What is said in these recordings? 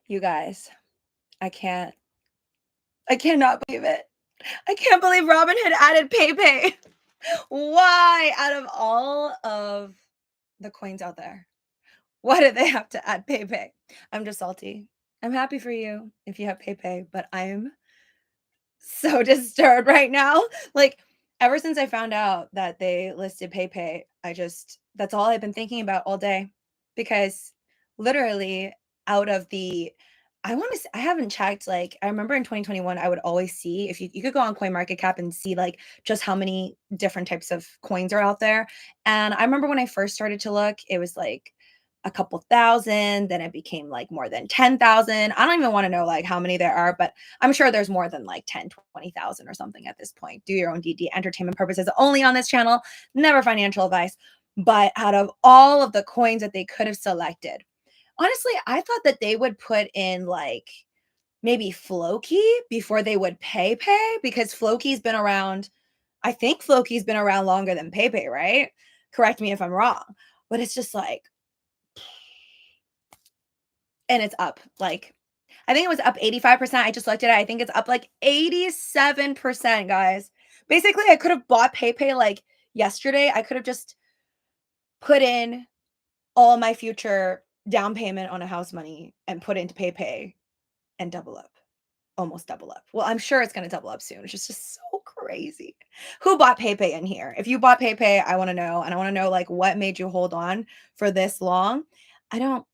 You guys, I cannot believe it. I can't believe Robinhood added Pepe. Why, out of all of the coins out there, why did they have to add Pepe? I'm just salty. I'm happy for you if you have Pepe, but I'm so disturbed right now. Like, ever since I found out that they listed Pepe, that's all I've been thinking about all day. Because literally, out of the I haven't checked, like, I remember in 2021, I would always see if you could go on CoinMarketCap and see, like, just how many different types of coins are out there. And I remember when I first started to look, it was like a couple thousand, then it became like more than 10,000. I don't even want to know like how many there are, but I'm sure there's more than like 10, 20,000 or something at this point. Do your own DD, entertainment purposes only on this channel, never financial advice. But out of all of the coins that they could have selected, honestly, I thought that they would put in like maybe Floki before they would Pepe, because Floki's been around. I think Floki's been around longer than Pepe, right? Correct me if I'm wrong. But it's just like, and it's up like, I think it was up 85%. I just looked at it. I think it's up like 87%, guys. Basically, I could have bought Pepe like yesterday. I could have just put in all my future down payment on a house money and put into Pepe and double up. Almost double up. Well, I'm sure it's going to double up soon. It's just so crazy. Who bought Pepe in here? If you bought Pepe, I want to know. And I want to know like what made you hold on for this long. I don't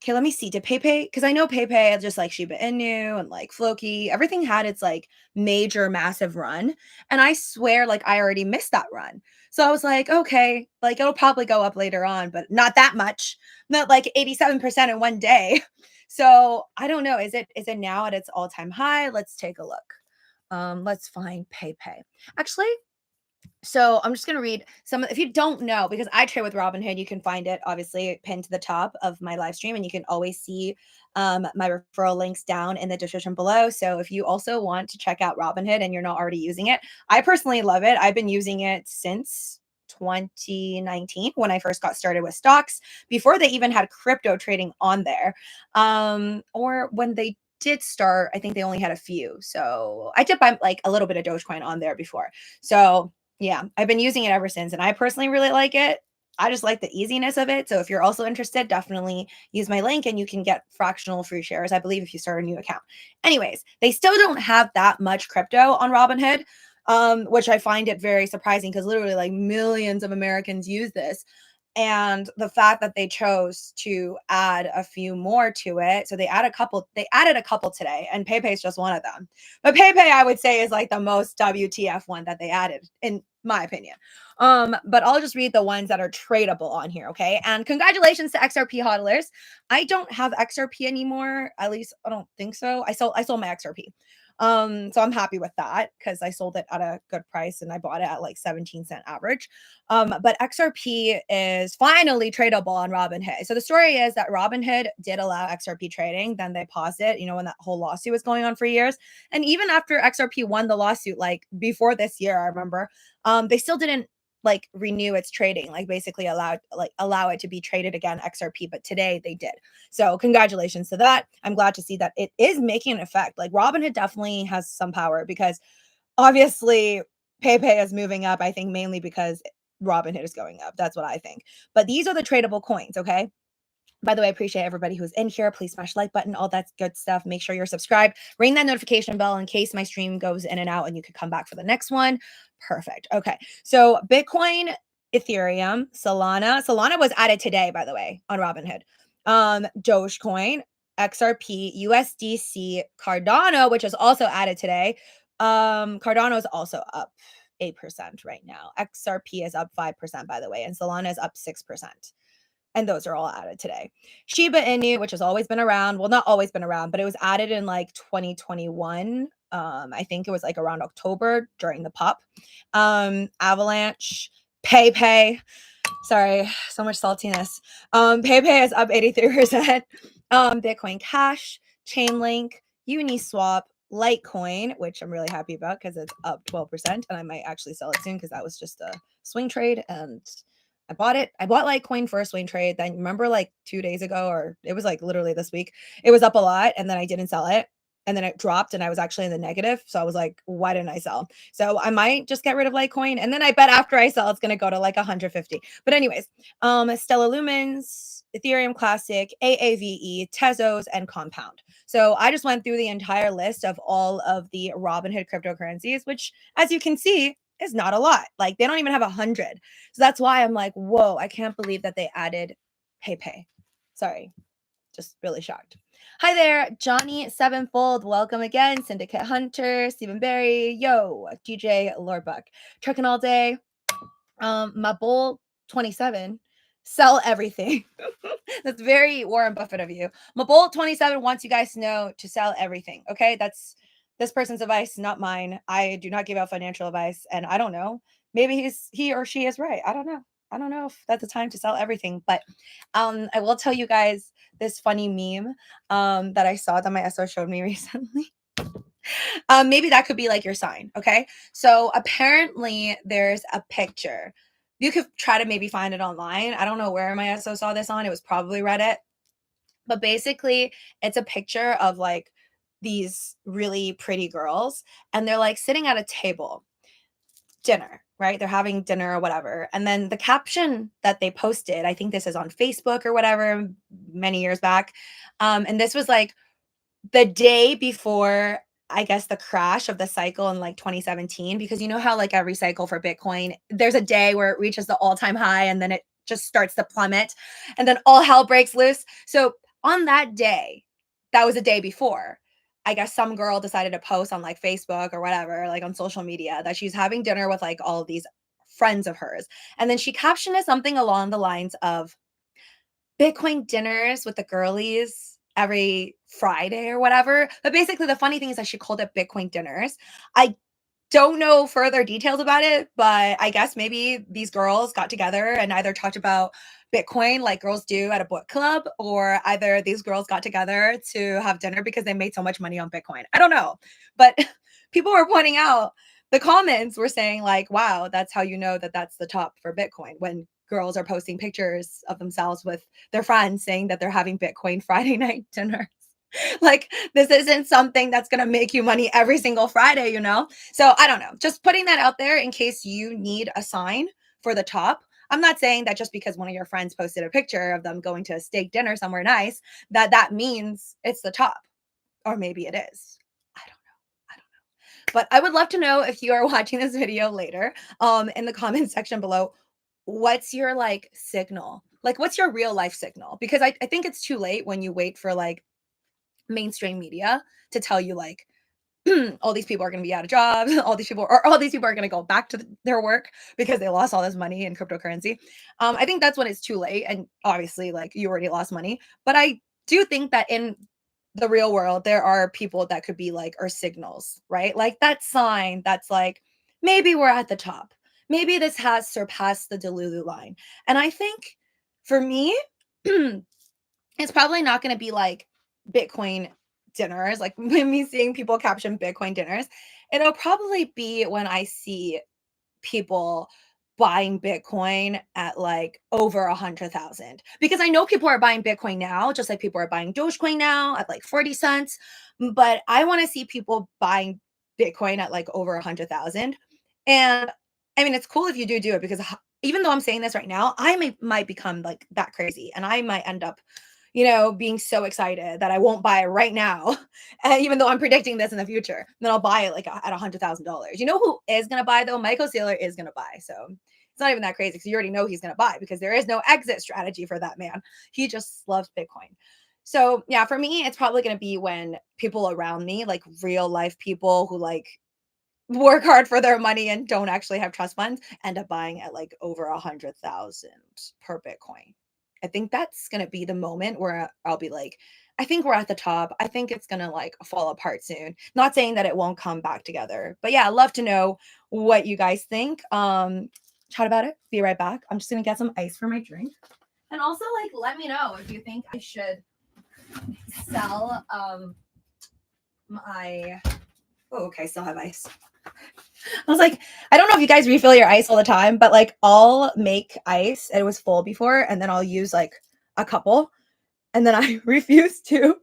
Okay, let me see. Did Pepe, because I know Pepe, just like Shiba Inu and like Floki, everything had its like major massive run. And I swear, like I already missed that run. So I was like, okay, like it'll probably go up later on, but not that much. Not like 87% in one day. So I don't know. Is it now at its all-time high? Let's take a look. Let's find Pepe. Actually, so I'm just going to read some, if you don't know, because I trade with Robinhood, you can find it obviously pinned to the top of my live stream, and you can always see my referral links down in the description below. So if you also want to check out Robinhood and you're not already using it, I personally love it. I've been using it since 2019 when I first got started with stocks, before they even had crypto trading on there. Or when they did start, I think they only had a few. So I did buy like a little bit of Dogecoin on there before. So yeah, I've been using it ever since, and I personally really like it. I just like the easiness of it. So if you're also interested, definitely use my link and you can get fractional free shares, I believe, if you start a new account. Anyways, they still don't have that much crypto on Robinhood, which I find it very surprising because literally like millions of Americans use this. And the fact that they chose to add a few more to it. So they added a couple today, and Pepe is just one of them. But Pepe, I would say, is like the most WTF one that they added, in my opinion. But I'll just read the ones that are tradable on here, okay? And congratulations to XRP hodlers. I don't have XRP anymore. At least I don't think so. I sold my XRP. So I'm happy with that because I sold it at a good price and I bought it at like 17-cent average. But XRP is finally tradable on Robinhood. So the story is that Robinhood did allow XRP trading, then they paused it, when that whole lawsuit was going on for years. And even after XRP won the lawsuit, like before this year, I remember, they still didn't like renew its trading, like basically allow it to be traded again, XRP. But today they did. So congratulations to that. I'm glad to see that it is making an effect. Like Robinhood definitely has some power because obviously Pepe is moving up, I think mainly because Robinhood is going up. That's what I think. But these are the tradable coins, okay? By the way, I appreciate everybody who's in here. Please smash like button, all that good stuff. Make sure you're subscribed. Ring that notification bell in case my stream goes in and out and you could come back for the next one. Perfect. Okay. So Bitcoin, Ethereum, Solana. Solana was added today, by the way, on Robinhood. Dogecoin, XRP, USDC, Cardano, which is also added today. Cardano is also up 8% right now. XRP is up 5%, by the way, and Solana is up 6%. And those are all added today. Shiba Inu, which has always been around. Well, not always been around, but it was added in like 2021. I think it was like around October during the pop. Avalanche, Pepe. Sorry, so much saltiness. Pepe is up 83%. Bitcoin Cash, Chainlink, Uniswap, Litecoin, which I'm really happy about because it's up 12%. And I might actually sell it soon because that was just a swing trade. And I bought it. I bought Litecoin for a swing trade. Then remember like 2 days ago, or it was like literally this week, it was up a lot and then I didn't sell it. And then it dropped and I was actually in the negative. So I was like, why didn't I sell? So I might just get rid of Litecoin. And then I bet after I sell, it's going to go to like 150. But anyways, Stellar Lumens, Ethereum Classic, AAVE, Tezos, and Compound. So I just went through the entire list of all of the Robinhood cryptocurrencies, which as you can see, is not a lot. Like they don't even have 100. So that's why I'm like, whoa, I can't believe that they added Pepe. Sorry, just really shocked. Hi there, Johnny Sevenfold. Welcome again. Syndicate Hunter, Stephen Berry, yo, DJ Lordbuck. Trucking all day. My bull 27. Sell everything. That's very Warren Buffett of you. My bull 27 wants you guys to know to sell everything. Okay, that's this person's advice, not mine. I do not give out financial advice, and I don't know. Maybe he or she is right. I don't know. I don't know if that's the time to sell everything, but I will tell you guys this funny meme that I saw that my SO showed me recently. Maybe that could be like your sign. Okay, so apparently there's a picture. You could try to maybe find it online. I don't know where my SO saw this on. It was probably Reddit, but basically it's a picture of like these really pretty girls, and they're like sitting at a table, dinner, right? They're having dinner or whatever. And then the caption that they posted, I think this is on Facebook or whatever, many years back. And this was like the day before, I guess, the crash of the cycle in like 2017, because you know how like every cycle for Bitcoin, there's a day where it reaches the all-time high and then it just starts to plummet and then all hell breaks loose. So on that day, that was a day before, I guess some girl decided to post on like Facebook or whatever, like on social media, that she's having dinner with like all of these friends of hers. And then she captioned it something along the lines of Bitcoin dinners with the girlies every Friday or whatever. But basically, the funny thing is that she called it Bitcoin dinners. I don't know further details about it, but I guess maybe these girls got together and either talked about Bitcoin like girls do at a book club, or either these girls got together to have dinner because they made so much money on Bitcoin. I don't know. But people were pointing out, the comments were saying, like, wow, that's how you know that that's the top for Bitcoin, when girls are posting pictures of themselves with their friends saying that they're having Bitcoin Friday night dinner. Like, this isn't something that's going to make you money every single Friday, you know? So I don't know. Just putting that out there in case you need a sign for the top. I'm not saying that just because one of your friends posted a picture of them going to a steak dinner somewhere nice, that that means it's the top. Or maybe it is. I don't know. I don't know. But I would love to know, if you are watching this video later, in the comment section below, what's your like signal? Like, what's your real life signal? Because I think it's too late when you wait for like mainstream media to tell you like all these people are going to be out of jobs, all these people are going to go back to their work because they lost all this money in cryptocurrency. I think that's when it's too late, and obviously like you already lost money. But I do think that in the real world there are people that could be like our signals, right? Like that sign that's like, maybe we're at the top, maybe this has surpassed the Delulu line. And I think for me it's probably not going to be like Bitcoin dinners, like me seeing people caption Bitcoin dinners. It'll probably be when I see people buying Bitcoin at like over 100,000, because I know people are buying Bitcoin now, just like people are buying Dogecoin now at like 40 cents. But I want to see people buying Bitcoin at like over 100,000. And I mean, it's cool if you do it, because even though I'm saying this right now, might become like that crazy, and I might end up, being so excited that I won't buy it right now. And even though I'm predicting this in the future, then I'll buy it like at $100,000. You know who is going to buy though? Michael Saylor is going to buy. So it's not even that crazy, because you already know he's going to buy, because there is no exit strategy for that man. He just loves Bitcoin. So yeah, for me, it's probably going to be when people around me, like real life people who like work hard for their money and don't actually have trust funds, end up buying at like over 100,000 per Bitcoin. I think that's going to be the moment where I'll be like, I think we're at the top. I think it's going to like fall apart soon. Not saying that it won't come back together, but yeah, I'd love to know what you guys think. Chat about it. Be right back. I'm just going to get some ice for my drink. And also like, let me know if you think I should sell my, oh, okay, still have ice. I was like, I don't know if you guys refill your ice all the time, but like I'll make ice and it was full before, and then I'll use like a couple, and then I refuse to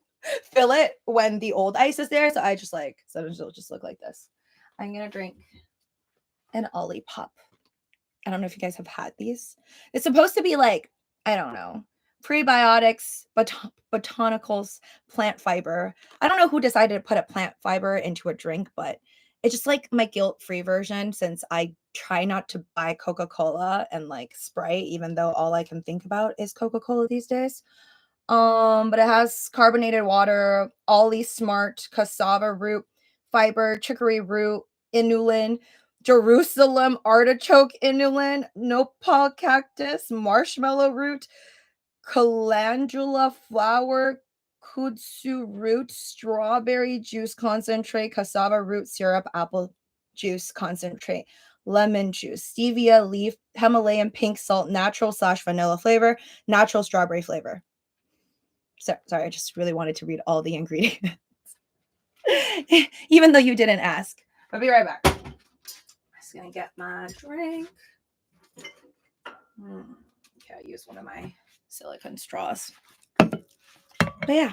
fill it when the old ice is there. So I just like, so it'll just look like this. I'm gonna drink an Olipop. I don't know if you guys have had these. It's supposed to be like, I don't know, prebiotics, botanicals, plant fiber. I don't know who decided to put a plant fiber into a drink, but it's just like my guilt-free version since I try not to buy Coca-Cola and like Sprite, even though all I can think about is Coca-Cola these days. But it has carbonated water, Ollie Smart, cassava root, fiber, chicory root, inulin, Jerusalem artichoke inulin, nopal cactus, marshmallow root, calendula flower, kudzu root, strawberry juice concentrate, cassava root syrup, apple juice concentrate, lemon juice, stevia leaf, Himalayan pink salt, natural/vanilla flavor, natural strawberry flavor. So, sorry, I just really wanted to read all the ingredients, even though you didn't ask. I'll be right back. I'm just gonna get my drink. Okay, I use one of my silicone straws. But yeah,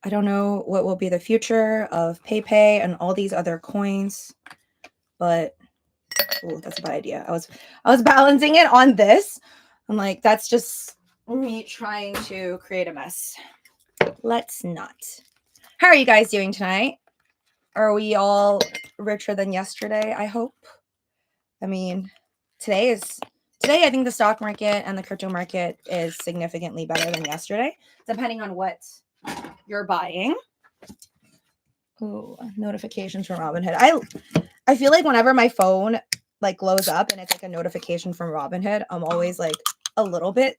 I don't know what will be the future of Pepe and all these other coins, but oh, that's a bad idea. I was balancing it on this. I'm like, that's just me trying to create a mess. Let's not. How are you guys doing tonight? Are we all richer than yesterday? I hope. I mean, today I think the stock market and the crypto market is significantly better than yesterday, depending on what you're buying. Ooh, notifications from Robinhood. I feel like whenever my phone like glows up and it's like a notification from Robinhood, I'm always like a little bit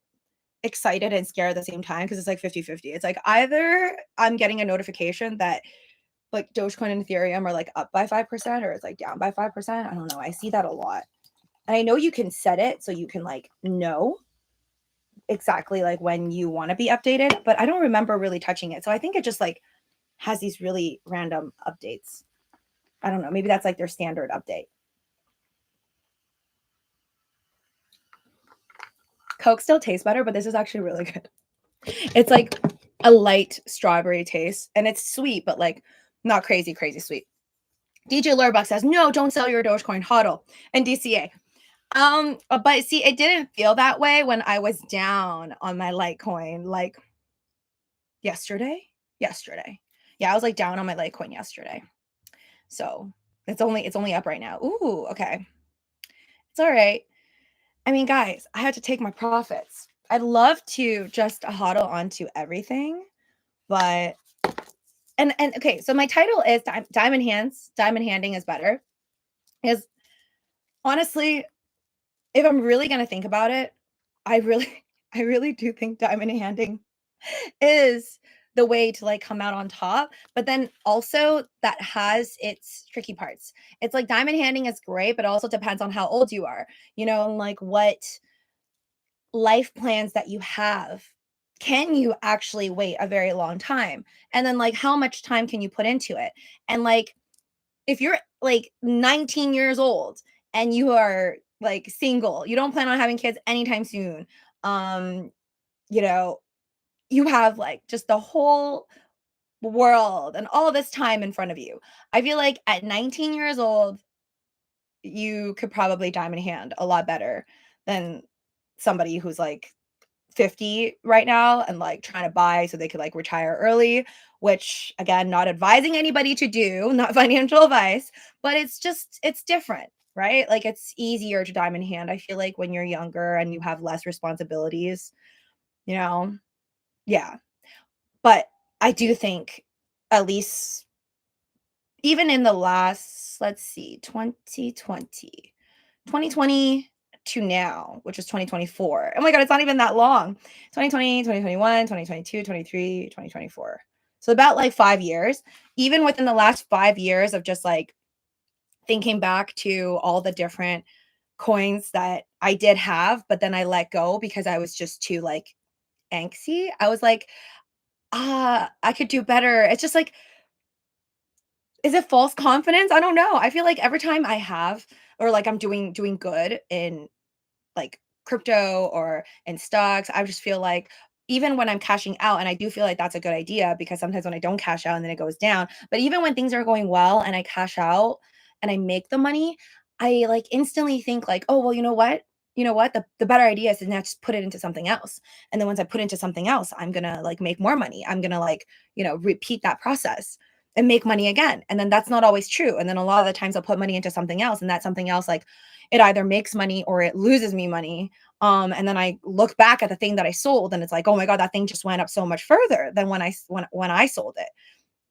excited and scared at the same time because it's like 50-50. It's like either I'm getting a notification that like Dogecoin and Ethereum are like up by 5% or it's like down by 5%. I don't know. I see that a lot. And I know you can set it so you can like know exactly like when you want to be updated, but I don't remember really touching it. So I think it just like has these really random updates. I don't know. Maybe that's like their standard update. Coke still tastes better, but this is actually really good. It's like a light strawberry taste and it's sweet, but like not crazy sweet. DJ Lurbuck says, no, don't sell your Dogecoin hodl and DCA. But see, it didn't feel that way when I was down on my Litecoin like yesterday. Yeah, I was like down on my Litecoin yesterday. So it's only up right now. Ooh, okay. It's all right. I mean, guys, I had to take my profits. I'd love to just hodl onto everything, but and okay, so my title is Diamond Hands. Diamond handing is better. Is honestly, if I'm really gonna think about it, I really do think diamond handing is the way to like come out on top. But then also that has its tricky parts. It's like diamond handing is great, but also depends on how old you are, you know, and like what life plans that you have. Can you actually wait a very long time? And then like how much time can you put into it? And like if you're like 19 years old and you are like single, you don't plan on having kids anytime soon. You know, you have like just the whole world and all this time in front of you. I feel like at 19 years old, you could probably diamond hand a lot better than somebody who's like 50 right now and like trying to buy so they could like retire early, which again, not advising anybody to do, not financial advice, but it's different, right? Like it's easier to diamond hand. I feel like when you're younger and you have less responsibilities, you know, yeah. But I do think at least even in the last, let's see, 2020 to now, which is 2024. Oh my God, it's not even that long. 2020, 2021, 2022, 23, 2024. So about like 5 years. Even within the last 5 years of just like thinking back to all the different coins that I did have, but then I let go because I was just too like angsty. I was like, I could do better. It's just like Is it false confidence? I don't know. I feel like every time I have or like I'm doing good in like crypto or in stocks, I just feel like even when I'm cashing out, and I do feel like that's a good idea because sometimes when I don't cash out and then it goes down, but even when things are going well and I cash out and I make the money, I like instantly think like, oh, well, you know what? You know what? The better idea is to now just put it into something else. And then once I put into something else, I'm gonna like make more money. I'm gonna like, repeat that process and make money again. And then that's not always true. And then a lot of the times I'll put money into something else, and that something else like it either makes money or it loses me money. And then I look back at the thing that I sold, and it's like, oh my god, that thing just went up so much further than when I sold it.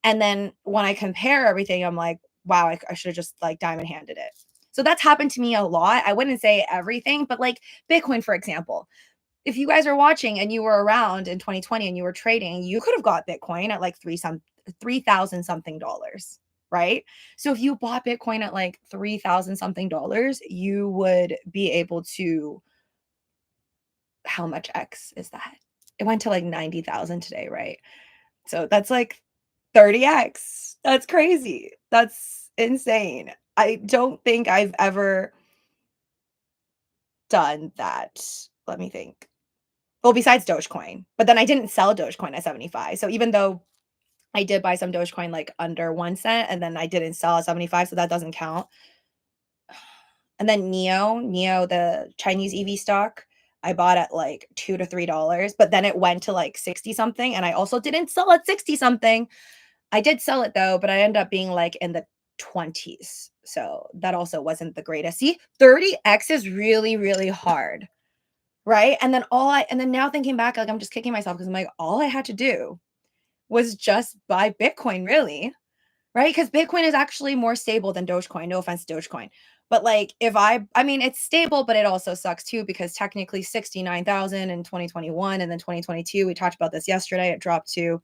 And then when I compare everything, I'm like, wow, I should have just like diamond handed it. So that's happened to me a lot. I wouldn't say everything, but like Bitcoin, for example. If you guys are watching and you were around in 2020 and you were trading, you could have got Bitcoin at like 3,000 something dollars, right? So if you bought Bitcoin at like 3,000 something dollars, you would be able to, how much X is that? It went to like 90,000 today, right? So that's like 30x. That's crazy. That's insane. I don't think I've ever done that. Let me think. Well, besides Dogecoin, but then I didn't sell Dogecoin at 75. So even though I did buy some Dogecoin like under 1 cent and then I didn't sell at 75, so that doesn't count. And then Neo, the Chinese EV stock, I bought at like $2 to $3, but then it went to like 60 something. And I also didn't sell at 60 something. I did sell it though, but I ended up being like in the 20s. So that also wasn't the greatest. See, 30x is really, really hard. Right. And then now thinking back, like I'm just kicking myself because I'm like, all I had to do was just buy Bitcoin, really. Right? Because Bitcoin is actually more stable than Dogecoin. No offense to Dogecoin. But like if I mean it's stable, but it also sucks too because technically 69,000 in 2021 and then 2022, we talked about this yesterday, it dropped to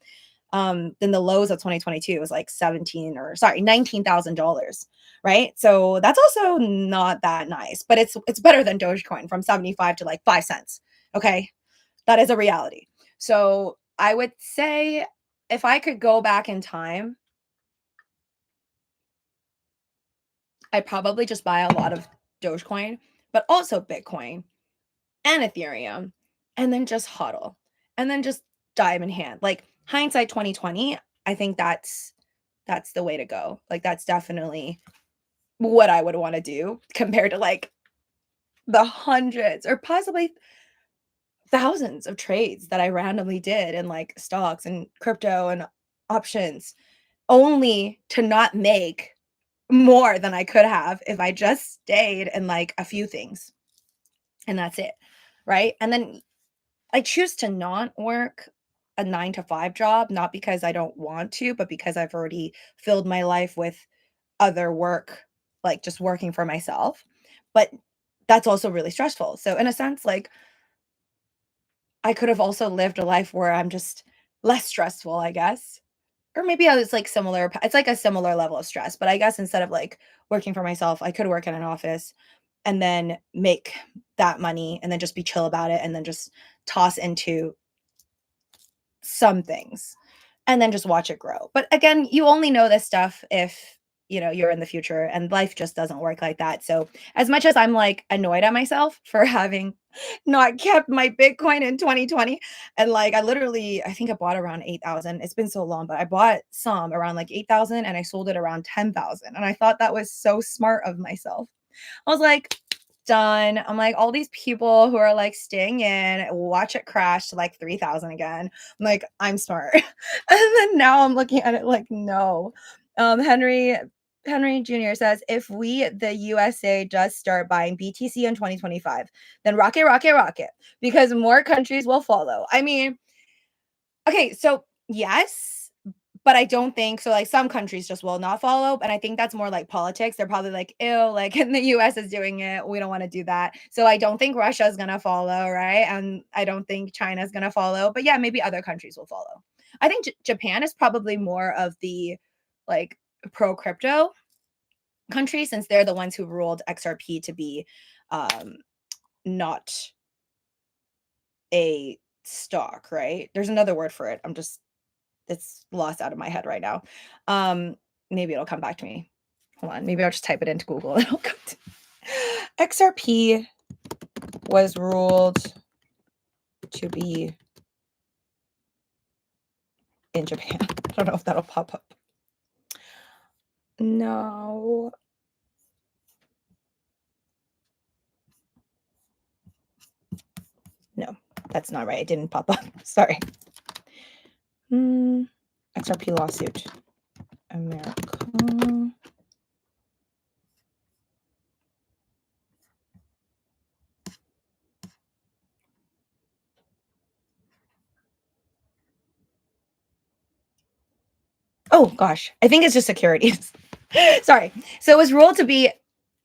then the lows of 2022 was like 17 or sorry, $19,000, right? So that's also not that nice, but it's better than Dogecoin from 75 to like 5 cents. Okay? That is a reality. So I would say if I could go back in time, I'd probably just buy a lot of Dogecoin, but also Bitcoin and Ethereum, and then just hodl, and then just dive in hand. Like hindsight 2020, I think that's the way to go. Like that's definitely what I would want to do compared to like the hundreds or possibly thousands of trades that I randomly did in like stocks and crypto and options only to not make more than I could have if I just stayed in like a few things and that's it. Right. And then I choose to not work a 9 to 5 job, not because I don't want to, but because I've already filled my life with other work, like just working for myself. But that's also really stressful. So, in a sense, like I could have also lived a life where I'm just less stressful, I guess. Or maybe I was like similar, it's like a similar level of stress. But I guess instead of like working for myself, I could work in an office and then make that money and then just be chill about it and then just toss into some things and then just watch it grow. But again, you only know this stuff if you're in the future and life just doesn't work like that. So as much as I'm like annoyed at myself for having not kept my Bitcoin in 2020 and like I think I bought around 8,000. It's been so long, but I bought some around like 8,000 and I sold it around 10,000 and I thought that was so smart of myself. I was like, done. I'm like, all these people who are like staying in, watch it crash to like 3,000 again. I'm like, I'm smart. And then now I'm looking at it like, no. Henry Jr. says, if we, the USA, just start buying BTC in 2025, then rocket, rocket, rocket, because more countries will follow. I mean, okay, so yes, but I don't think so. Like some countries just will not follow. And I think that's more like politics. They're probably like, ew, like and the US is doing it. We don't want to do that. So I don't think Russia is going to follow. Right. And I don't think China is going to follow. But yeah, maybe other countries will follow. I think Japan is probably more of the like pro crypto country since they're the ones who ruled XRP to be um, not a stock. Right. There's another word for it. It's lost out of my head right now. Um, maybe it'll come back to me. Hold on, maybe I'll just type it into Google and it'll come to XRP was ruled to be in Japan. I don't know if that'll pop up. No. No, that's not right. It didn't pop up. Sorry. XRP lawsuit. America. Oh gosh, I think it's just securities. Sorry. So it was ruled to be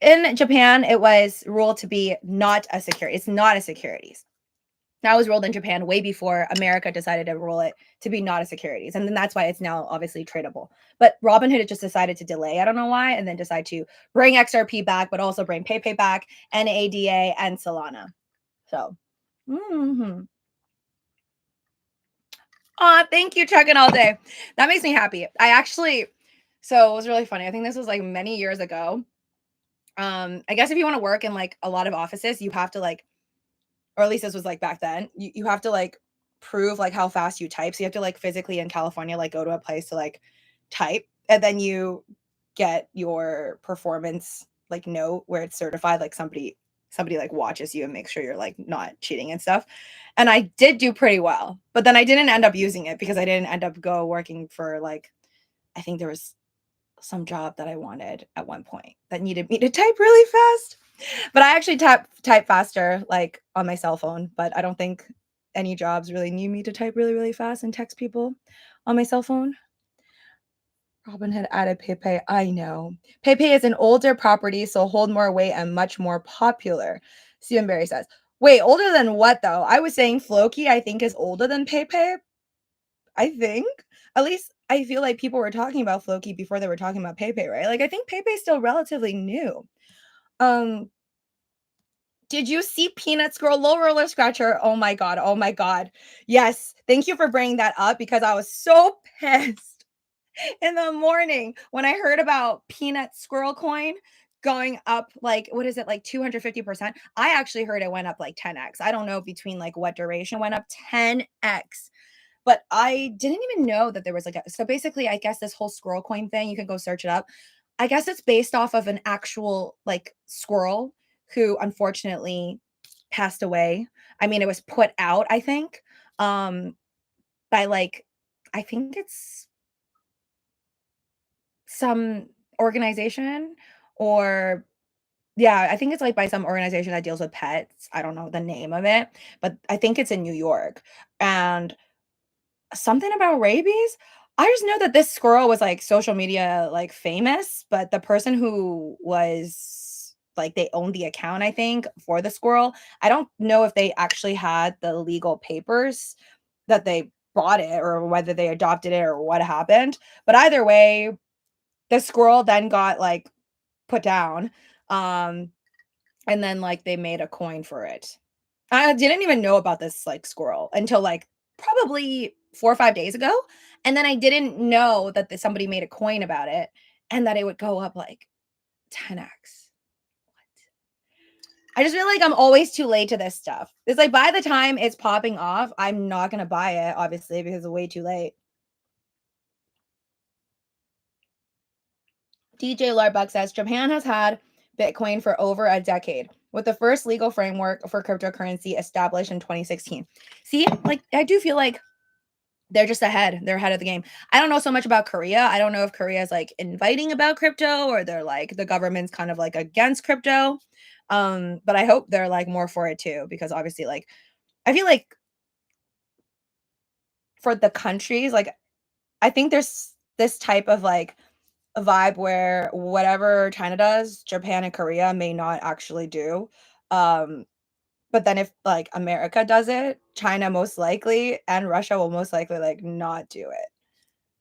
in Japan. It was ruled to be not a security. It's not a securities. That was ruled in Japan way before America decided to rule it to be not a securities. And then that's why it's now obviously tradable. But Robinhood just decided to delay. I don't know why. And then decide to bring XRP back, but also bring Pepe back, NADA, and Solana. So, thank you, Trucking All Day. That makes me happy. So it was really funny. I think this was like many years ago. I guess if you want to work in like a lot of offices, you have to like, or at least this was like back then, you have to like prove like how fast you type. So you have to like physically in California, like go to a place to like type, and then you get your performance like note where it's certified, like somebody like watches you and makes sure you're like not cheating and stuff. And I did do pretty well, but then I didn't end up using it because I didn't end up working for like, I think there was some job that I wanted at one point that needed me to type really fast. But I actually type faster like on my cell phone, but I don't think any jobs really need me to type really, really fast and text people on my cell phone. Robinhood added Pepe. I know. Pepe is an older property, so hold more weight and much more popular. Stephen Barry says. Wait, older than what though? I was saying Floki, I think, is older than Pepe. I think. At least I feel like people were talking about Floki before they were talking about Pepe, right? Like I think Pepe is still relatively new. Did you see Peanut Scroll Low Roller Scratcher? Oh my god. Oh my god. Yes. Thank you for bringing that up because I was so pissed in the morning when I heard about Peanut Squirrel Coin going up like what is it like 250%. I actually heard it went up like 10x. I don't know between like what duration went up 10x. But I didn't even know that there was like so basically I guess this whole squirrel coin thing, you can go search it up. I guess it's based off of an actual like squirrel who unfortunately passed away. I mean, it was put out, I think, by like I think it's some organization or yeah, I think it's like by some organization that deals with pets. I don't know the name of it, but I think it's in New York. And something about rabies? I just know that this squirrel was, like, social media, like, famous, but the person who was like, they owned the account, I think, for the squirrel. I don't know if they actually had the legal papers that they bought it or whether they adopted it or what happened, but either way, the squirrel then got, like, put down, um, and then, like, they made a coin for it. I didn't even know about this, like, squirrel until, like, probably 4 or 5 days ago, and then I didn't know that somebody made a coin about it and that it would go up, like, 10x. I just feel like I'm always too late to this stuff. It's like by the time it's popping off, I'm not gonna buy it, obviously, because it's way too late. DJ Larbuck says, "Japan has had Bitcoin for over a decade, with the first legal framework for cryptocurrency established in 2016." See, like, I do feel like they're just ahead. They're ahead of the game. I don't know so much about Korea. I don't know if Korea is like inviting about crypto or they're like the government's kind of like against crypto. But I hope they're like more for it too, because obviously, like, I feel like for the countries, like, I think there's this type of like a vibe where whatever China does, Japan and Korea may not actually do. Um, but then if like America does it, China most likely and Russia will most likely like not do it.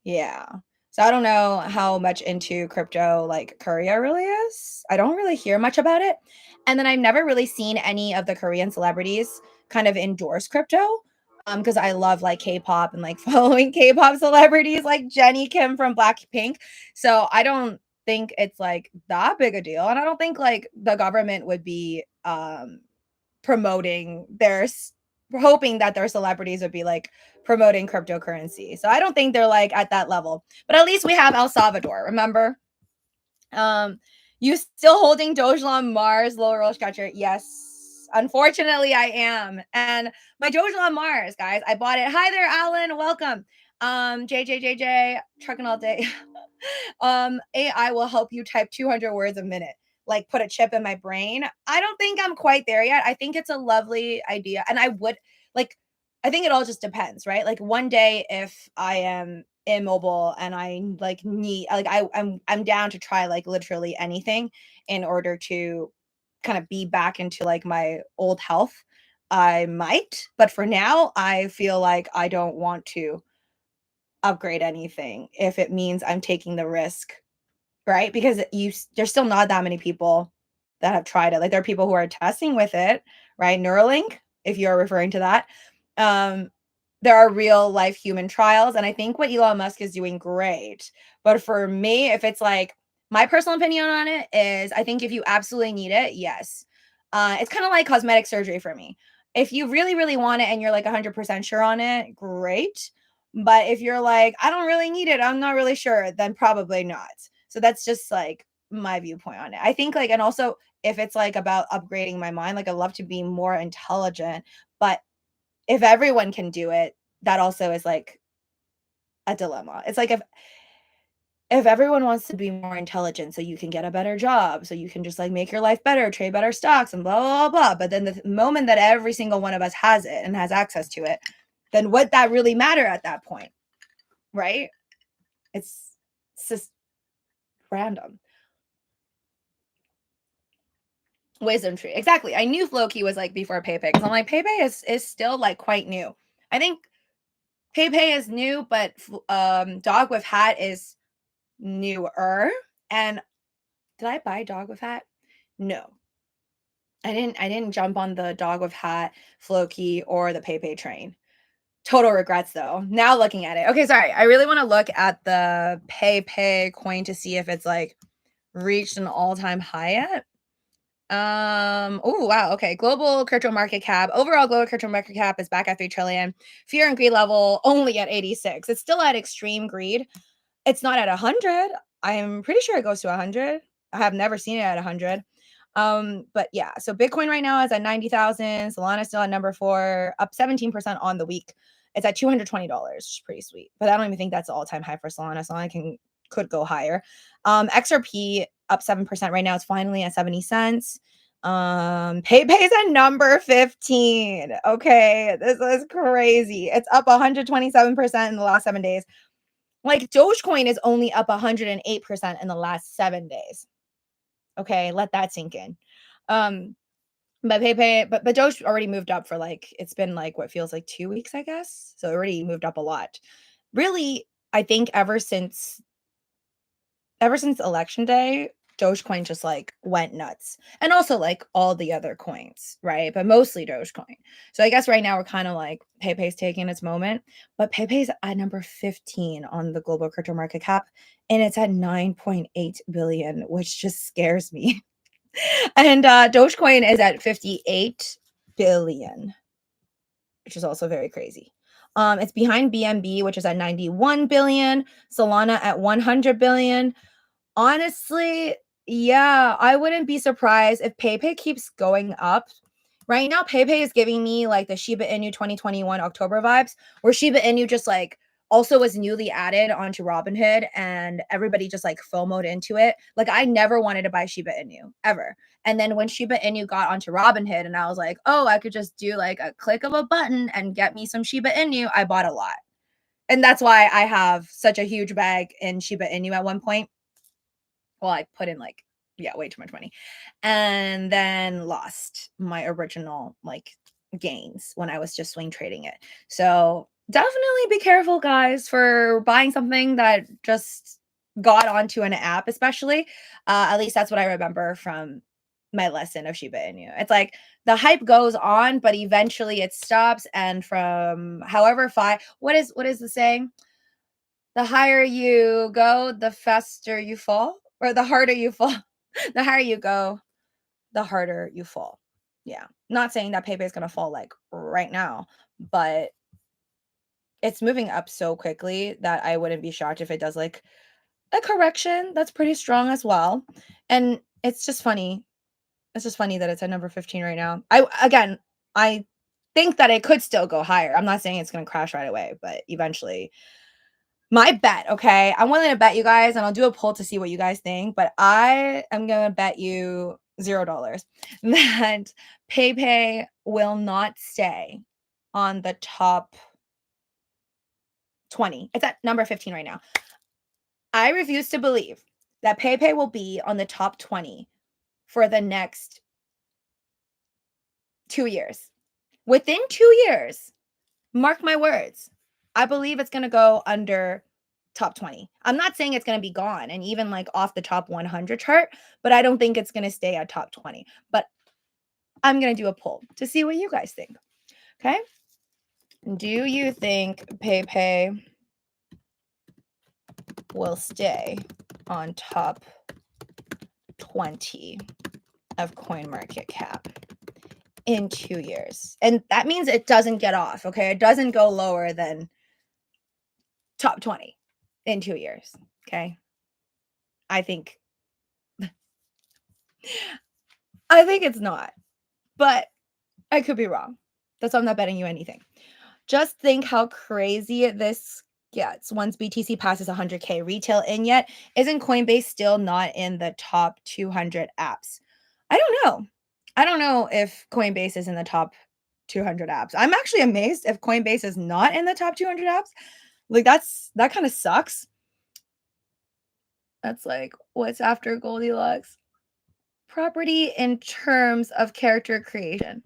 Yeah. So I don't know how much into crypto like Korea really is. I don't really hear much about it. And then I've never really seen any of the Korean celebrities kind of endorse crypto. because I love like K-pop and like following K-pop celebrities like Jennie Kim from Blackpink. So I don't think it's like that big a deal. And I don't think like the government would be promoting hoping that their celebrities would be like promoting cryptocurrency. So I don't think they're like at that level. But at least we have El Salvador, remember? You still holding Doge on Mars, lower roll catcher? Yes. Unfortunately, I am. And my Doge on Mars, guys, I bought it. Hi there, Alan. Welcome. JJ, trucking all day. AI will help you type 200 words a minute, like put a chip in my brain. I don't think I'm quite there yet. I think it's a lovely idea. And I would like, I think it all just depends, right? Like one day if I am immobile and I like need like I'm down to try like literally anything in order to kind of be back into like my old health. I might, but for now I feel like I don't want to upgrade anything if it means I'm taking the risk, right? Because there's still not that many people that have tried it. Like there are people who are testing with it, right? Neuralink, if you're referring to that. Um, there are real life human trials. And I think what Elon Musk is doing great. But for me, if it's like my personal opinion on it is I think if you absolutely need it, yes. It's kind of like cosmetic surgery for me. If you really, really want it and you're like 100% sure on it, great. But if you're like, I don't really need it, I'm not really sure, then probably not. So that's just like my viewpoint on it. I think like, and also if it's like about upgrading my mind, like I love to be more intelligent, but if everyone can do it, that also is like a dilemma. It's like if everyone wants to be more intelligent so you can get a better job, so you can just like make your life better, trade better stocks and blah blah blah. But then the moment that every single one of us has it and has access to it, then would that really matter at that point? Right? It's just random. Wisdom tree. Exactly. I knew Floki was like before Pepe because I'm like Pepe is still like quite new. I think Pepe is new, but Dog with Hat is newer. And did I buy Dog with Hat? No. I didn't jump on the Dog with Hat, Floki, or the Pepe train. Total regrets though. Now looking at it. Okay, sorry. I really want to look at the Pepe coin to see if it's like reached an all-time high yet. Oh wow, okay. Global crypto market cap. Overall global crypto market cap is back at 3 trillion. Fear and greed level only at 86. It's still at extreme greed. It's not at 100. I'm pretty sure it goes to 100. I have never seen it at 100. But yeah, so Bitcoin right now is at 90,000. Solana still at number 4, up 17% on the week. It's at $220, which is pretty sweet. But I don't even think that's an all-time high for Solana. Solana could go higher. XRP up 7% right now. It's finally at 70 cents. Pepe's at number 15. Okay, this is crazy. It's up 127% in the last 7 days. Like Dogecoin is only up 108% in the last 7 days. Okay, let that sink in. But Pepe, but Doge already moved up for like it's been like what feels like 2 weeks, I guess. So it already moved up a lot. Really, I think ever since election day, Dogecoin just like went nuts. And also like all the other coins, right? But mostly Dogecoin. So I guess right now we're kind of like Pepe's taking its moment, but Pepe's at number 15 on the global crypto market cap and it's at 9.8 billion, which just scares me. And Dogecoin is at 58 billion, which is also very crazy. It's behind BNB, which is at 91 billion, Solana at 100 billion. Honestly, yeah, I wouldn't be surprised if Pepe keeps going up. Right now, Pepe is giving me like the Shiba Inu 2021 October vibes, where Shiba Inu just like also was newly added onto Robinhood and everybody just like FOMO'd into it. Like I never wanted to buy Shiba Inu ever. And then when Shiba Inu got onto Robinhood and I was like, oh, I could just do like a click of a button and get me some Shiba Inu, I bought a lot. And that's why I have such a huge bag in Shiba Inu at one point. Well, I put in like, yeah, way too much money. And then lost my original like gains when I was just swing trading it. So definitely be careful, guys, for buying something that just got onto an app, especially. At least that's what I remember from my lesson of Shiba Inu. It's like the hype goes on, but eventually it stops. And from however what is the saying? The higher you go, the faster you fall, or the harder you fall. The higher you go, the harder you fall. Yeah. Not saying that Pepe is gonna fall like right now, but it's moving up so quickly that I wouldn't be shocked if it does like a correction that's pretty strong as well. And it's just funny. It's just funny that it's at number 15 right now. I think that it could still go higher. I'm not saying it's gonna crash right away, but eventually. My bet, okay? I'm willing to bet you guys, and I'll do a poll to see what you guys think, but I am gonna bet you $0 that Pepe will not stay on the top 20. It's at number 15 right now. I refuse to believe that Pepe will be on the top 20 for the next 2 years. Within 2 years, mark my words, I believe it's gonna go under top 20. I'm not saying it's gonna be gone and even, like, off the top 100 chart, but I don't think it's gonna stay at top 20. But I'm gonna do a poll to see what you guys think, okay? Do you think Pepe will stay on top 20 of CoinMarketCap in 2 years? And that means it doesn't get off, okay? It doesn't go lower than top 20 in 2 years, okay? I think it's not, but I could be wrong. That's why I'm not betting you anything. Just think how crazy this gets once BTC passes 100K retail in yet. Isn't Coinbase still not in the top 200 apps? I don't know. I don't know if Coinbase is in the top 200 apps. I'm actually amazed if Coinbase is not in the top 200 apps. Like that kind of sucks. That's like what's after Goldilocks? Property in terms of character creation.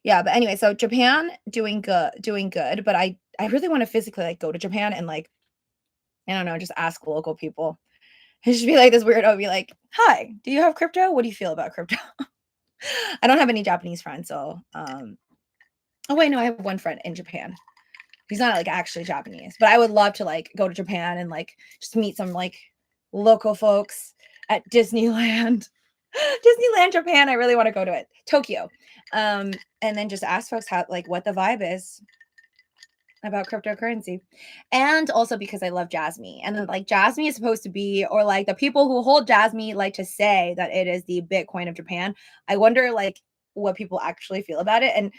Yeah, but anyway, so Japan doing good, but I really wanna physically, like, go to Japan and, like, I don't know, just ask local people. It should be like this weirdo, be like, "Hi, do you have crypto? What do you feel about crypto?" I don't have any Japanese friends, so, oh, wait, no, I have one friend in Japan. He's not, like, actually Japanese, but I would love to, like, go to Japan and, like, just meet some, like, local folks at Disneyland. Disneyland, Japan, I really wanna go to it. Tokyo. And then just ask folks how like, what the vibe is about cryptocurrency. And also because I love Jasmine. And then, like, Jasmine is supposed to be or, like, the people who hold Jasmine like to say that it is the Bitcoin of Japan. I wonder, like, what people actually feel about it, and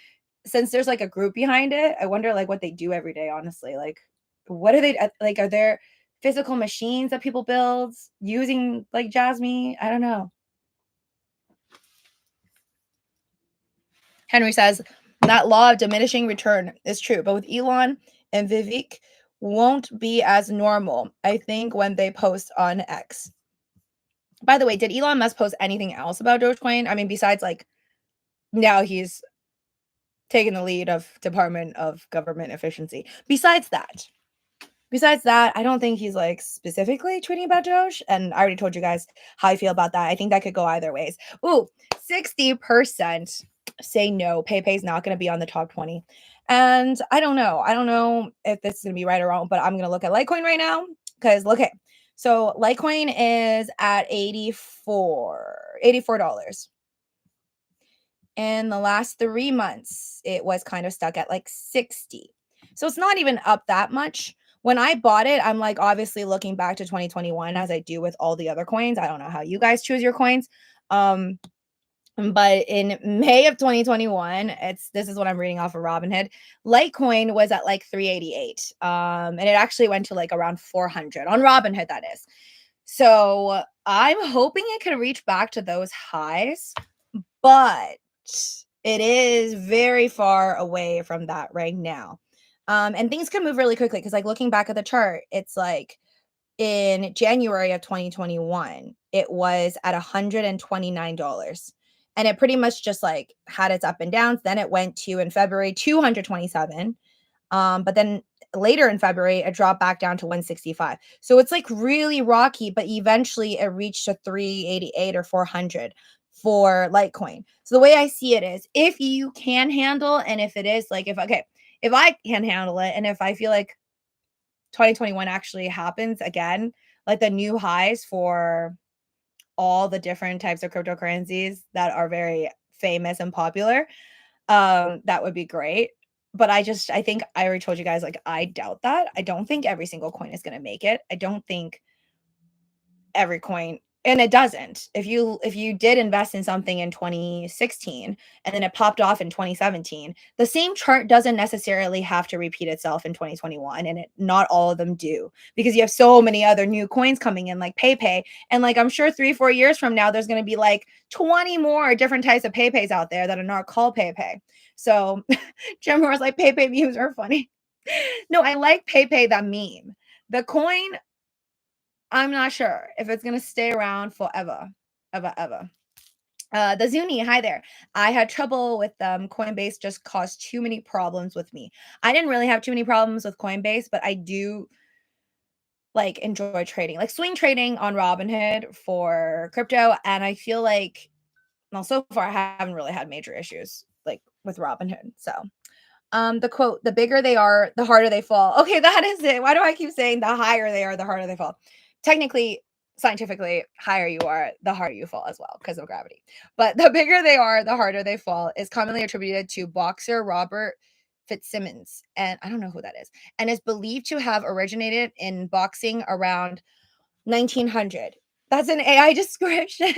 since there's, like, a group behind it, I wonder, like, what they do every day, honestly. Like, what are they like, are there physical machines that people build using, like, Jasmine? I don't know. Henry says that law of diminishing return is true, but with Elon and Vivek won't be as normal, I think, when they post on X. By the way, did Elon Musk post anything else about Dogecoin? I mean, besides like now he's taking the lead of Department of Government Efficiency. Besides that, I don't think he's like specifically tweeting about Doge. And I already told you guys how I feel about that. I think that could go either ways. Ooh, 60% say no. Pepe's not going to be on the top 20. And I don't know. I don't know if this is going to be right or wrong, but I'm going to look at Litecoin right now because look, okay. So Litecoin is at $84. In the last 3 months, it was kind of stuck at like 60. So it's not even up that much. When I bought it, I'm like obviously looking back to 2021 as I do with all the other coins. I don't know how you guys choose your coins. But in May of 2021, this is what I'm reading off of Robinhood. Litecoin was at like 388. And it actually went to like around 400 on Robinhood, that is. So I'm hoping it could reach back to those highs, but it is very far away from that right now. And things can move really quickly because, like, looking back at the chart, it's like in January of 2021, it was at $129. And it pretty much just like had its up and downs. Then it went to in February 227. But then later in February, it dropped back down to 165. So it's like really rocky, but eventually it reached to 388 or 400. for Litecoin. So the way I see it is, if you can handle, and if it is like, if I can handle it, and if I feel like 2021 actually happens again, like the new highs for all the different types of cryptocurrencies that are very famous and popular, that would be great. But I think I already told you guys, like, I doubt that. I don't think every single coin is going to make it. I don't think every coin, and it doesn't. If you did invest in something in 2016 and then it popped off in 2017, the same chart doesn't necessarily have to repeat itself in 2021, and not all of them do, because you have so many other new coins coming in, like Pepe, and like I'm sure 3-4 years from now there's going to be like 20 more different types of Pepes out there that are not called Pepe. So Jim Moore's like, Pepe memes are funny. No, I like Pepe, the meme. The coin, I'm not sure if it's gonna stay around forever, ever. The Zuni, hi there. I had trouble with Coinbase just caused too many problems with me. I didn't really have too many problems with Coinbase, but I do like enjoy trading, like swing trading on Robinhood for crypto, and I feel like, well, so far I haven't really had major issues like with Robinhood. So the quote, the bigger they are, the harder they fall. Okay, that is it. Why do I keep saying the higher they are, the harder they fall? Technically, scientifically, higher you are, the harder you fall as well because of gravity. But the bigger they are, the harder they fall is commonly attributed to boxer Robert Fitzsimmons. And I don't know who that is. And is believed to have originated in boxing around 1900. That's an AI description.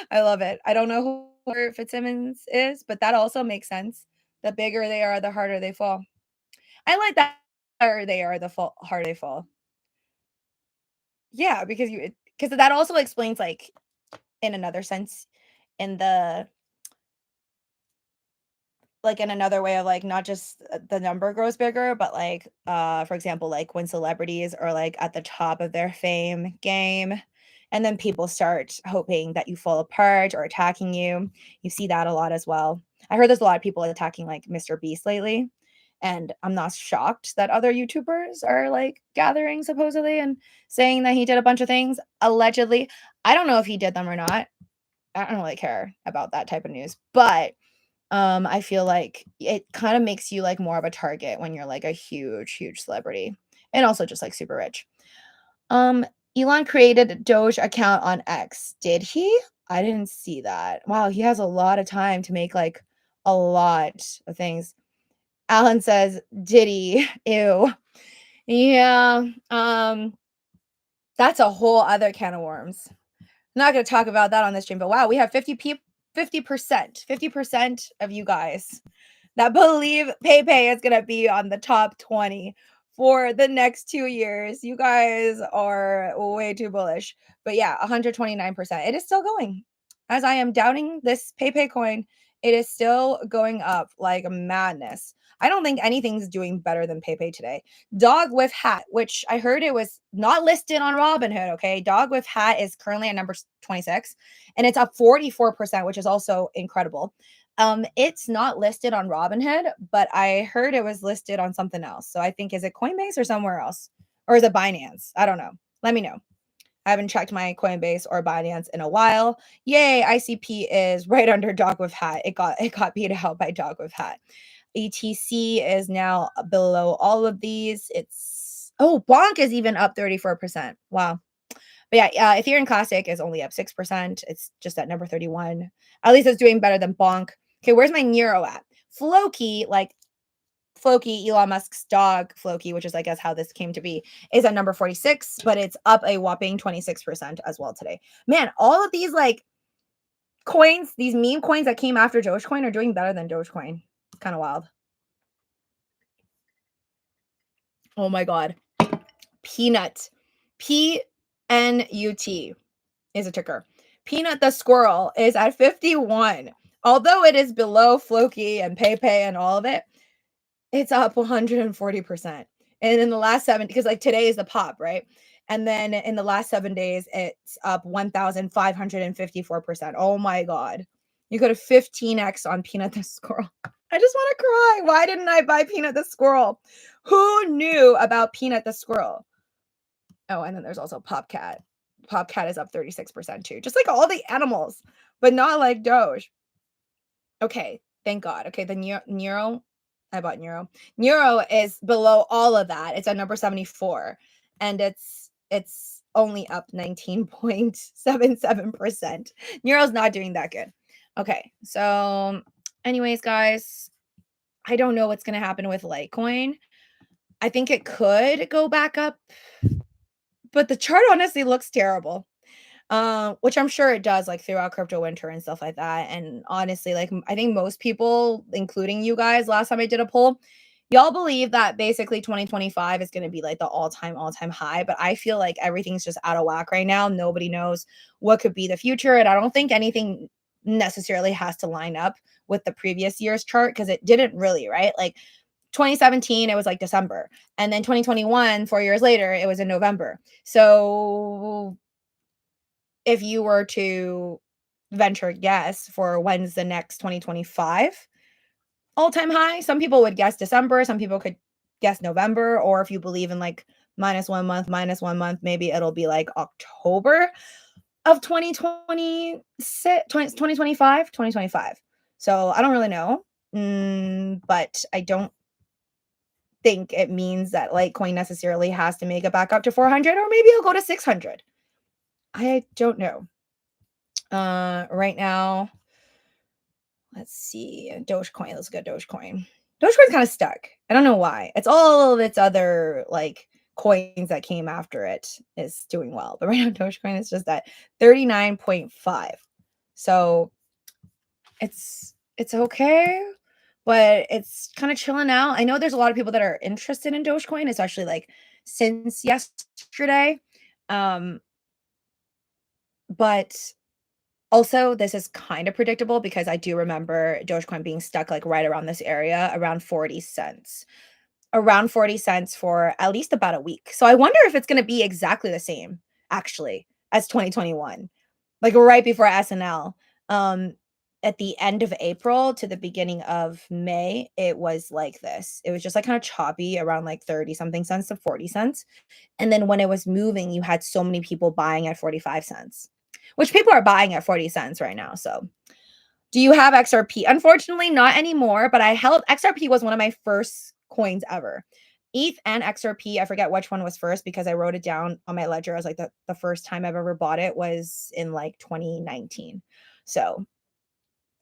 I love it. I don't know who Robert Fitzsimmons is, but that also makes sense. The bigger they are, the harder they fall. I like that. The harder they are, the harder they fall. Yeah, because that also explains, like, in another sense, in the like, in another way of, like, not just the number grows bigger, but, like, for example, like, when celebrities are, like, at the top of their fame game, and then people start hoping that you fall apart or attacking you. You see that a lot as well. I heard there's a lot of people attacking, like, Mr. Beast lately, and I'm not shocked that other YouTubers are, like, gathering supposedly and saying that he did a bunch of things, allegedly. I don't know if he did them or not. I don't really care about that type of news, but I feel like it kind of makes you like more of a target when you're like a huge celebrity and also just like super rich. Um, Elon created a Doge account on X. Did he? I didn't see that. Wow, he has a lot of time to make like a lot of things. Alan says, "Did he?" Ew. Yeah. That's a whole other can of worms. Not going to talk about that on this stream, but wow, we have 50% of you guys that believe Pepe is going to be on the top 20 for the next 2 years. You guys are way too bullish. But yeah, 129%. It is still going. As I am doubting this Pepe coin, it is still going up like madness. I don't think anything's doing better than Pepe today. Dog with hat, which I heard it was not listed on Robinhood. Okay. Dog with hat is currently at number 26 and it's up 44%, which is also incredible. It's not listed on Robinhood, but I heard it was listed on something else. So I think, is it Coinbase or somewhere else? Or is it Binance? I don't know. Let me know. I haven't checked my Coinbase or Binance in a while. Yay, ICP is right under Dog with Hat. It got beat out by Dog with Hat. ETC is now below all of these. Bonk is even up 34%. Wow. But yeah, Ethereum Classic is only up 6%. It's just at number 31. At least it's doing better than Bonk. Okay, where's my Nero at? Floki, Elon Musk's dog, Floki, which is, I guess, how this came to be, is at number 46, but it's up a whopping 26% as well today. Man, all of these, like, coins, these meme coins that came after Dogecoin are doing better than Dogecoin. Kind of wild. Oh my God. Peanut. PNUT is a ticker. Peanut the squirrel is at 51. Although it is below Floki and Pepe and all of it, it's up 140%. And in the last 7, because like today is the pop, right? And then in the last 7 days, it's up 1,554%. Oh my God. You go to 15x on Peanut the squirrel. I just want to cry. Why didn't I buy Peanut the squirrel? Who knew about Peanut the squirrel? Oh, and then there's also Popcat. Popcat is up 36% too. Just like all the animals, but not like Doge. Okay, thank God. Okay, the Neuro, I bought Neuro. Neuro is below all of that. It's at number 74, and it's only up 19.77%. Neuro's not doing that good. Okay, so anyways, guys, I don't know what's gonna happen with Litecoin. I think it could go back up, but the chart honestly looks terrible. Which I'm sure it does, like, throughout crypto winter and stuff like that, and honestly, like, I think most people, including you guys, last time I did a poll, y'all believe that basically 2025 is gonna be, like, the all-time high, but I feel like everything's just out of whack right now. Nobody knows what could be the future, and I don't think anything necessarily has to line up with the previous year's chart because it didn't really, right? Like, 2017, it was, like, December, and then 2021, 4 years later, it was in November. So if you were to venture a guess for when's the next 2025 all-time high, some people would guess December, some people could guess November, or if you believe in like minus 1 month, maybe it'll be like October of 2026, 2025, 2025. So I don't really know, but I don't think it means that Litecoin necessarily has to make it back up to 400, or maybe it'll go to 600. I don't know. Right now, let's see. Dogecoin. Let's go Dogecoin. Dogecoin's kind of stuck. I don't know why. It's all of its other like coins that came after it is doing well. But right now, Dogecoin is just at 39.5. So it's okay, but it's kind of chilling out. I know there's a lot of people that are interested in Dogecoin, especially like since yesterday. But also, this is kind of predictable because I do remember Dogecoin being stuck like right around this area, around 40 cents for at least about a week. So I wonder if it's going to be exactly the same actually as 2021, like right before SNL. At the end of April to the beginning of May, it was like this. It was just like kind of choppy around like 30 something cents to 40 cents. And then when it was moving, you had so many people buying at 45 cents, which people are buying at 40 cents right now. So, do you have XRP? Unfortunately, not anymore, but I held XRP was one of my first coins ever. ETH and XRP, I forget which one was first because I wrote it down on my ledger as like the first time I've ever bought it was in like 2019. So,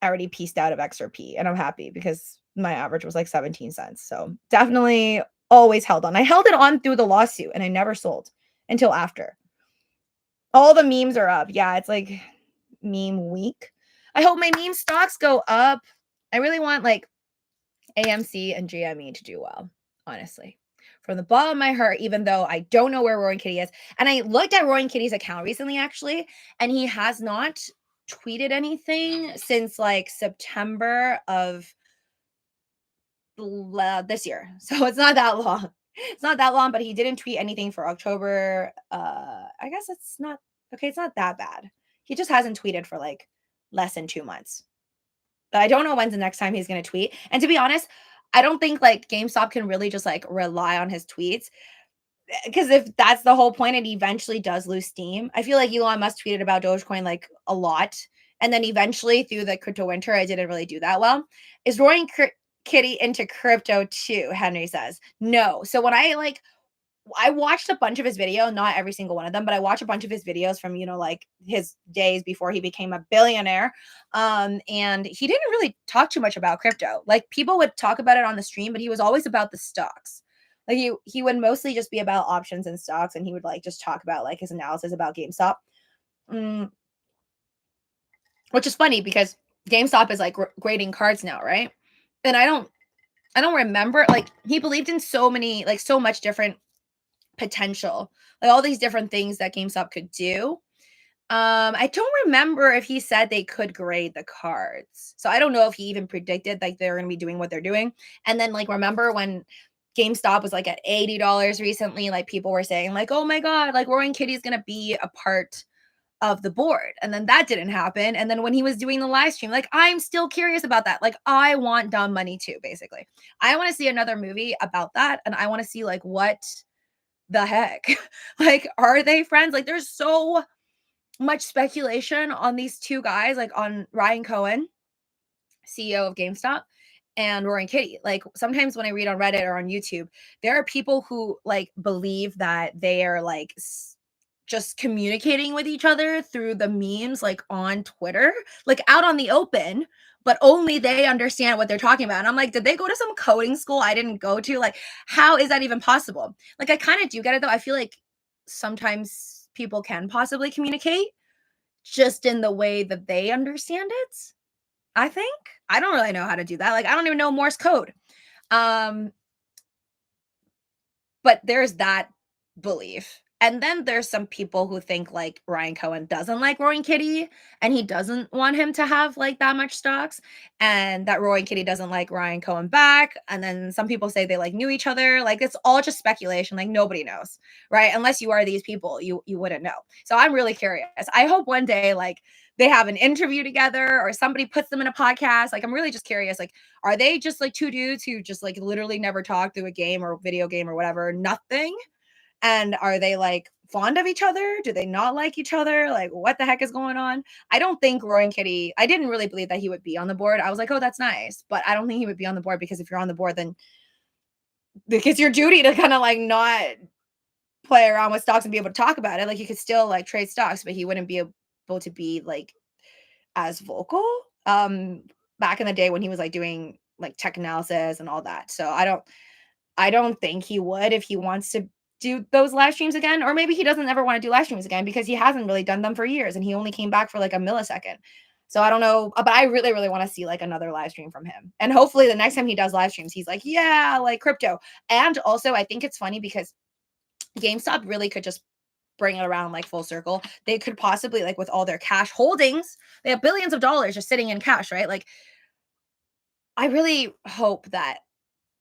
I already pieced out of XRP and I'm happy because my average was like 17 cents. So, definitely always held on. I held it on through the lawsuit and I never sold until after. All the memes are up. Yeah, it's like meme week. I hope my meme stocks go up. I really want like AMC and GME to do well, honestly. From the bottom of my heart, even though I don't know where Roaring Kitty is. And I looked at Roaring Kitty's account recently, actually, and he has not tweeted anything since like September of this year. So it's not that long. It's not that long, but he didn't tweet anything for October. I guess it's not okay, it's not that bad. He just hasn't tweeted for like less than 2 months. But I don't know when's the next time he's going to tweet. And to be honest, I don't think like GameStop can really just like rely on his tweets because if that's the whole point, it eventually does lose steam. I feel like Elon Musk tweeted about Dogecoin like a lot, and then eventually through the crypto winter, I didn't really do that well. Is Roaring Kitty into crypto too? Henry says no. So when I watched a bunch of his video, not every single one of them, but I watched a bunch of his videos from, like his days before he became a billionaire. And he didn't really talk too much about crypto. Like people would talk about it on the stream, but he was always about the stocks. Like he would mostly just be about options and stocks, and he would like just talk about like his analysis about GameStop. Which is funny because GameStop is like grading cards now, right? And I don't remember, like he believed in so much different potential, like all these different things that GameStop could do. I don't remember if he said they could grade the cards. So I don't know if he even predicted like they're going to be doing what they're doing. And then like remember when GameStop was like at $80 recently, like people were saying like, "Oh my god, like Roaring Kitty is going to be a part of the board." And then that didn't happen. And then when he was doing the live stream, like I'm still curious about that. Like I want dumb money too, basically. I want to see another movie about that and I want to see like what the heck? Like, are they friends? Like, there's so much speculation on these two guys, like on Ryan Cohen, CEO of GameStop, and Roaring Kitty. Like sometimes when I read on Reddit or on YouTube, there are people who like believe that they are like just communicating with each other through the memes, like on Twitter, like out on the open, but only they understand what they're talking about. And I'm like, did they go to some coding school I didn't go to? Like, how is that even possible? Like, I kind of do get it though. I feel like sometimes people can possibly communicate just in the way that they understand it. I think. I don't really know how to do that. Like, I don't even know Morse code. Um, but there's that belief. And then there's some people who think like Ryan Cohen doesn't like Roaring Kitty and he doesn't want him to have like that much stocks, and that Roaring Kitty doesn't like Ryan Cohen back. And then some people say they like knew each other. Like it's all just speculation. Like nobody knows, right? Unless you are these people, you wouldn't know. So I'm really curious. I hope one day like they have an interview together or somebody puts them in a podcast. Like I'm really just curious. Like are they just like two dudes who just like literally never talk through a game or video game or whatever? Nothing. And are they like fond of each other? Do they not like each other? Like what the heck is going on? I don't think Roaring Kitty, I didn't really believe that he would be on the board. I was like, oh, that's nice. But I don't think he would be on the board because if you're on the board, then it's your duty to kind of like not play around with stocks and be able to talk about it. Like you could still like trade stocks, but he wouldn't be able to be like as vocal back in the day when he was like doing like tech analysis and all that. So I don't think he would if he wants to do those live streams again, or maybe he doesn't ever want to do live streams again because he hasn't really done them for years and he only came back for like a millisecond. So I don't know, but I really, really want to see like another live stream from him. And hopefully the next time he does live streams, he's like, yeah, like crypto. And also I think it's funny because GameStop really could just bring it around like full circle. They could possibly like with all their cash holdings, they have billions of dollars just sitting in cash, right? Like I really hope that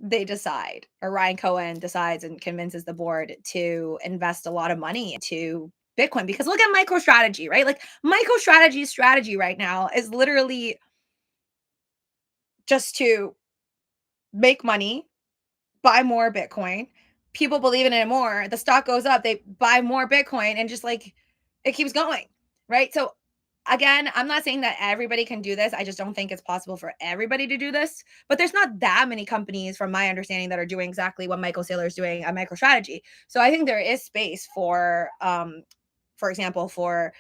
they decide, or Ryan Cohen decides and convinces the board to invest a lot of money into Bitcoin, because look at MicroStrategy, right? Like MicroStrategy's strategy right now is literally just to make money, buy more Bitcoin. People believe in it more. The stock goes up, they buy more Bitcoin, and just like it keeps going, right? So again, I'm not saying that everybody can do this. I just don't think it's possible for everybody to do this. But there's not that many companies, from my understanding, that are doing exactly what Michael Saylor is doing at MicroStrategy. So I think there is space for example, for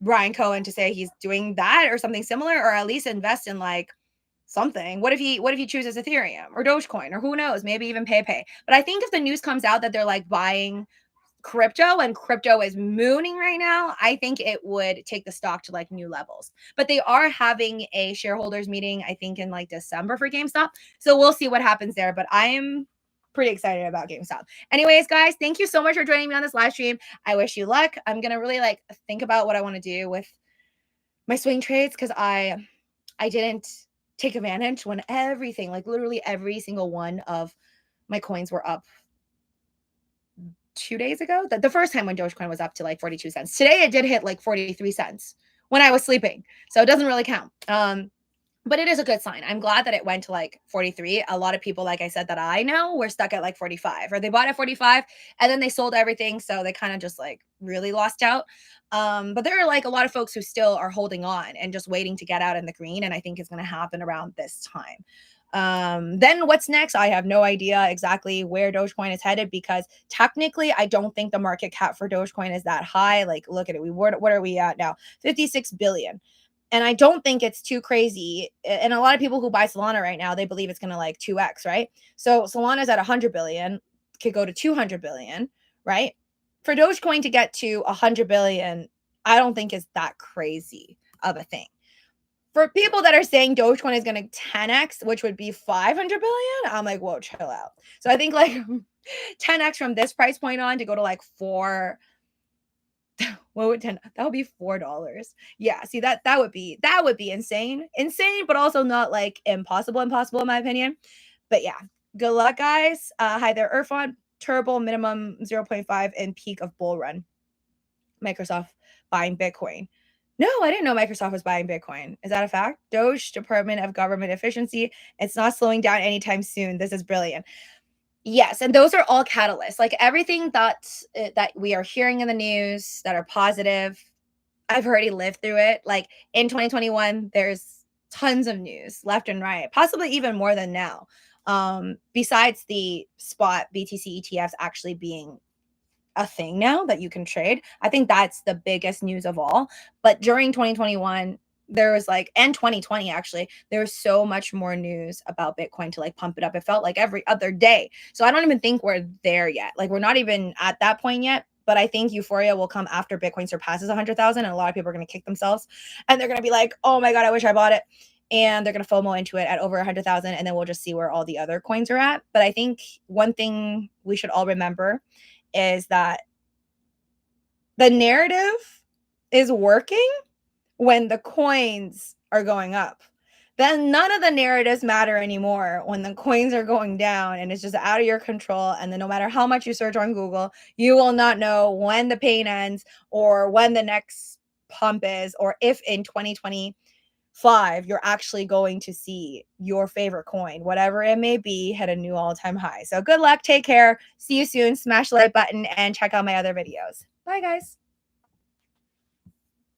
Brian Cohen to say he's doing that or something similar, or at least invest in like something. What if he chooses Ethereum or Dogecoin or who knows, maybe even Pepe. But I think if the news comes out that they're like buying crypto and crypto is mooning right now, I think it would take the stock to like new levels. But they are having a shareholders meeting, I think in like December for GameStop. So we'll see what happens there. But I am pretty excited about GameStop. Anyways, guys, thank you so much for joining me on this live stream. I wish you luck. I'm gonna really like think about what I want to do with my swing trades because I didn't take advantage when everything, like literally every single one of my coins were up 2 days ago. The first time when Dogecoin was up to like 42 cents. Today it did hit like 43 cents when I was sleeping. So it doesn't really count. But it is a good sign. I'm glad that it went to like 43. A lot of people, like I said, that I know were stuck at like 45, or they bought at 45 and then they sold everything. So they kind of just like really lost out. But there are like a lot of folks who still are holding on and just waiting to get out in the green. And I think it's going to happen around this time. Then what's next? I have no idea exactly where Dogecoin is headed, because technically I don't think the market cap for Dogecoin is that high. Like, look at it. What are we at now? 56 billion. And I don't think it's too crazy. And a lot of people who buy Solana right now, they believe it's going to like 2x, right? So Solana's at 100 billion, could go to 200 billion, right? For Dogecoin to get to 100 billion, I don't think is that crazy of a thing. For people that are saying Dogecoin is going to 10x, which would be 500 billion, I'm like, whoa, chill out. So I think like 10x from this price point on to go to like what would 10, that would be $4. Yeah, see that would be insane, but also not like impossible in my opinion. But yeah, good luck, guys. Hi there, Irfan. Turbo minimum 0.5 and peak of bull run. Microsoft buying Bitcoin. No, I didn't know Microsoft was buying Bitcoin. Is that a fact? Doge, Department of Government Efficiency. It's not slowing down anytime soon. This is brilliant. Yes, and those are all catalysts. Like everything that we are hearing in the news that are positive, I've already lived through it. Like in 2021, there's tons of news left and right, possibly even more than now. Besides the spot BTC ETFs actually being a thing now that you can trade. I think that's the biggest news of all. But during 2021, there was like, and 2020 actually, there was so much more news about Bitcoin to like pump it up. It felt like every other day. So I don't even think we're there yet. Like we're not even at that point yet. But I think euphoria will come after Bitcoin surpasses 100,000, and a lot of people are going to kick themselves, and they're going to be like, "Oh my god, I wish I bought it." And they're going to FOMO into it at over 100,000, and then we'll just see where all the other coins are at. But I think one thing we should all remember is that the narrative is working when the coins are going up. Then none of the narratives matter anymore when the coins are going down and it's just out of your control. And then no matter how much you search on Google, you will not know when the pain ends or when the next pump is, or if in 2025 you're actually going to see your favorite coin, whatever it may be, hit a new all-time high. So good luck, take care, see you soon, smash the like button, and check out my other videos. Bye guys.